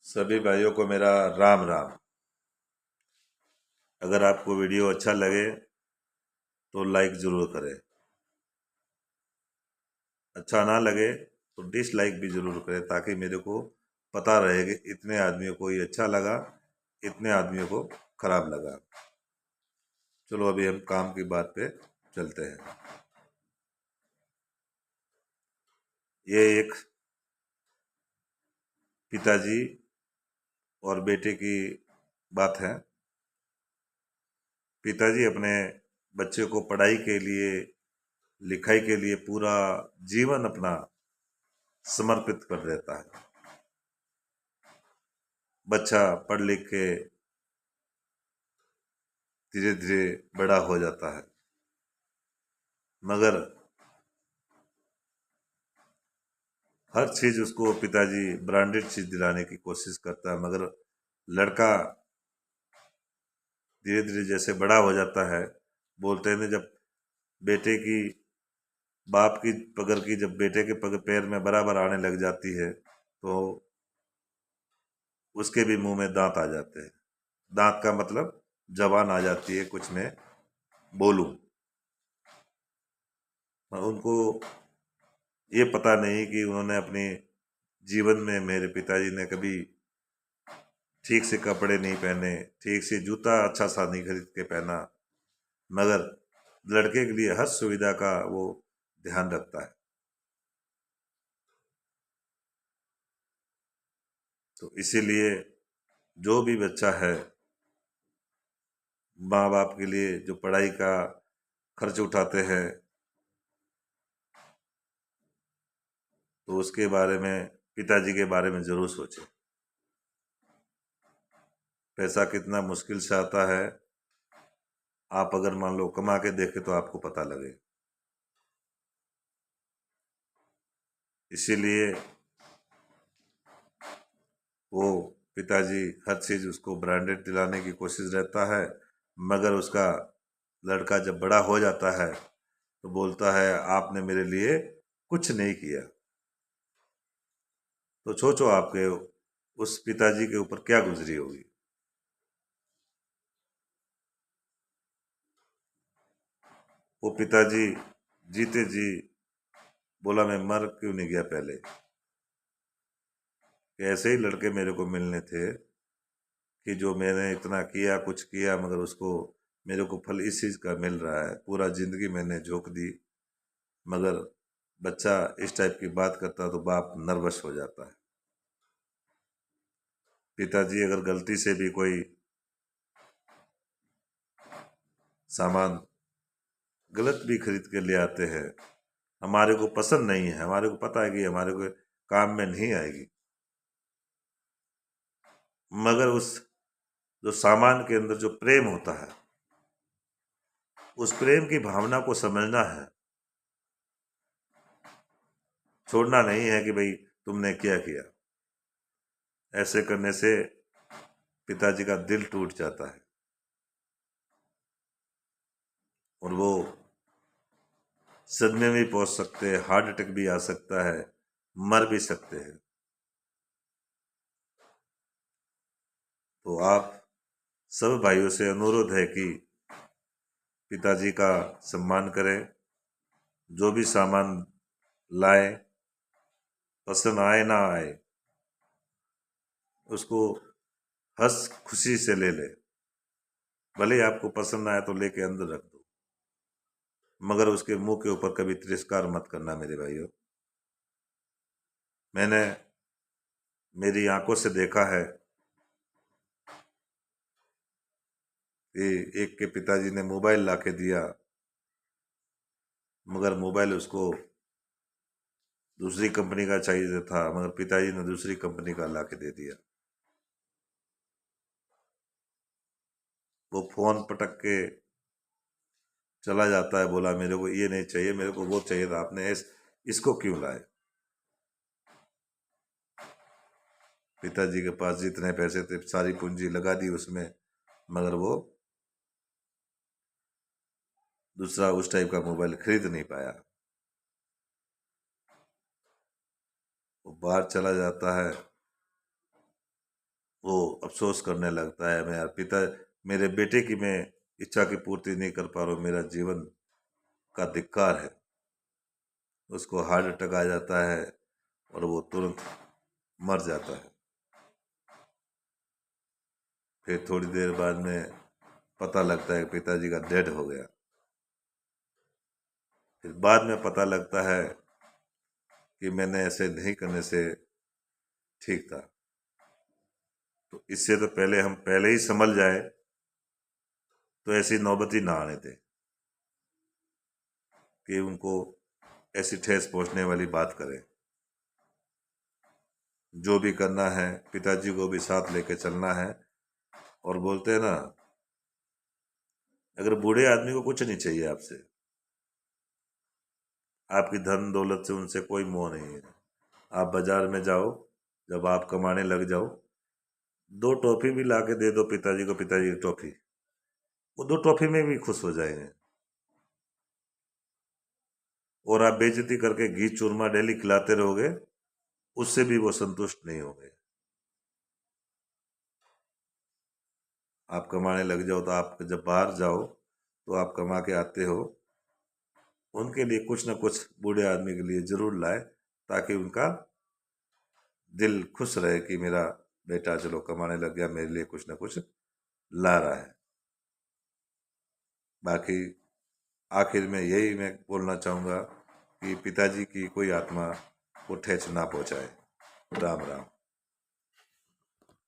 सभी भाइयों को मेरा राम राम। अगर आपको वीडियो अच्छा लगे तो लाइक ज़रूर करें, अच्छा ना लगे तो डिसलाइक भी ज़रूर करें, ताकि मेरे को पता रहे कि इतने आदमियों को ये अच्छा लगा, इतने आदमियों को खराब लगा। चलो अभी हम काम की बात पे चलते हैं। ये एक पिताजी और बेटे की बात है। पिताजी अपने बच्चे को पढ़ाई के लिए, लिखाई के लिए पूरा जीवन अपना समर्पित कर देता है। बच्चा पढ़ लिख के धीरे धीरे बड़ा हो जाता है, मगर हर चीज उसको पिताजी ब्रांडेड चीज दिलाने की कोशिश करता है। मगर लड़का धीरे धीरे जैसे बड़ा हो जाता है, बोलते हैं ना, जब बेटे की बाप की पगर की जब बेटे के पग पैर में बराबर आने लग जाती है, तो उसके भी मुंह में दांत आ जाते हैं। दांत का मतलब जबान आ जाती है, कुछ में बोलूं। उनको ये पता नहीं कि उन्होंने अपने जीवन में, मेरे पिताजी ने कभी ठीक से कपड़े नहीं पहने, ठीक से जूता अच्छा सा नहीं खरीद के पहना, मगर लड़के के लिए हर सुविधा का वो ध्यान रखता है। तो इसीलिए जो भी बच्चा है, माँ बाप के लिए जो पढ़ाई का खर्च उठाते हैं, तो उसके बारे में, पिताजी के बारे में जरूर सोचें। पैसा कितना मुश्किल से आता है, आप अगर मान लो कमा के देखें तो आपको पता लगे। इसीलिए वो पिताजी हर चीज उसको ब्रांडेड दिलाने की कोशिश रहता है, मगर उसका लड़का जब बड़ा हो जाता है तो बोलता है आपने मेरे लिए कुछ नहीं किया। तो सोचो आपके उस पिताजी के ऊपर क्या गुजरी होगी। वो पिताजी जीते जी बोला मैं मर क्यों नहीं गया पहले। कि ऐसे ही लड़के मेरे को मिलने थे कि जो मैंने इतना किया, कुछ किया, मगर उसको, मेरे को फल इस चीज का मिल रहा है। पूरा जिंदगी मैंने झोंक दी, मगर बच्चा इस टाइप की बात करता तो बाप नर्वस हो जाता है। पिताजी अगर गलती से भी कोई सामान गलत भी खरीद के ले आते हैं, हमारे को पसंद नहीं है, हमारे को पता है कि हमारे को काम में नहीं आएगी, मगर उस जो सामान के अंदर जो प्रेम होता है, उस प्रेम की भावना को समझना है। छोड़ना नहीं है कि भाई तुमने क्या किया। ऐसे करने से पिताजी का दिल टूट जाता है और वो सदमे में भी पहुंच सकते हैं, हार्ट अटैक भी आ सकता है, मर भी सकते हैं। तो आप सब भाइयों से अनुरोध है कि पिताजी का सम्मान करें। जो भी सामान लाए, पसंद आए ना आए, उसको हंस खुशी से ले ले। भले ही आपको पसंद ना आए तो लेके अंदर रख दो, मगर उसके मुंह के ऊपर कभी तिरस्कार मत करना मेरे भाइयों। मैंने मेरी आंखों से देखा है कि एक के पिताजी ने मोबाइल ला के दिया, मगर मोबाइल उसको दूसरी कंपनी का चाहिए था, मगर पिताजी ने दूसरी कंपनी का ला के दे दिया। वो फोन पटक के चला जाता है, बोला मेरे को ये नहीं चाहिए, मेरे को वो चाहिए था, आपने इसको क्यों लाए। पिताजी के पास जितने पैसे थे सारी पूंजी लगा दी उसमें, मगर वो दूसरा उस टाइप का मोबाइल खरीद नहीं पाया। वो बाहर चला जाता है, वो अफसोस करने लगता है, मैं यार पिता मेरे बेटे की मैं इच्छा की पूर्ति नहीं कर पा रहा हूँ, मेरा जीवन का धिक्कार है। उसको हार्ट अटैक आ जाता है और वो तुरंत मर जाता है। फिर थोड़ी देर बाद में पता लगता है कि पिताजी का डेड हो गया। फिर बाद में पता लगता है कि मैंने ऐसे नहीं करने से ठीक था। तो इससे तो पहले हम पहले ही संभल जाए तो ऐसी नौबत ही ना आने दें कि उनको ऐसी ठेस पहुंचने वाली बात करें। जो भी करना है पिताजी को भी साथ लेके चलना है। और बोलते हैं ना, अगर बूढ़े आदमी को कुछ नहीं चाहिए आपसे, आपकी धन दौलत से उनसे कोई मोह नहीं है। आप बाजार में जाओ, जब आप कमाने लग जाओ, 2 टॉफी भी ला के दे दो पिताजी को, पिताजी की टॉफी, वो 2 टॉफी में भी खुश हो जाएंगे। और आप बेइज्जती करके घी चूरमा डेली खिलाते रहोगे, उससे भी वो संतुष्ट नहीं होंगे। आप कमाने लग जाओ तो आप जब बाहर जाओ तो आप कमा के आते हो, उनके लिए कुछ ना कुछ बूढ़े आदमी के लिए जरूर लाए, ताकि उनका दिल खुश रहे कि मेरा बेटा चलो कमाने लग गया, मेरे लिए कुछ ना कुछ ला रहा है। बाकी आखिर में यही मैं बोलना चाहूँगा कि पिताजी की कोई आत्मा को ठेस ना पहुँचाए। राम राम।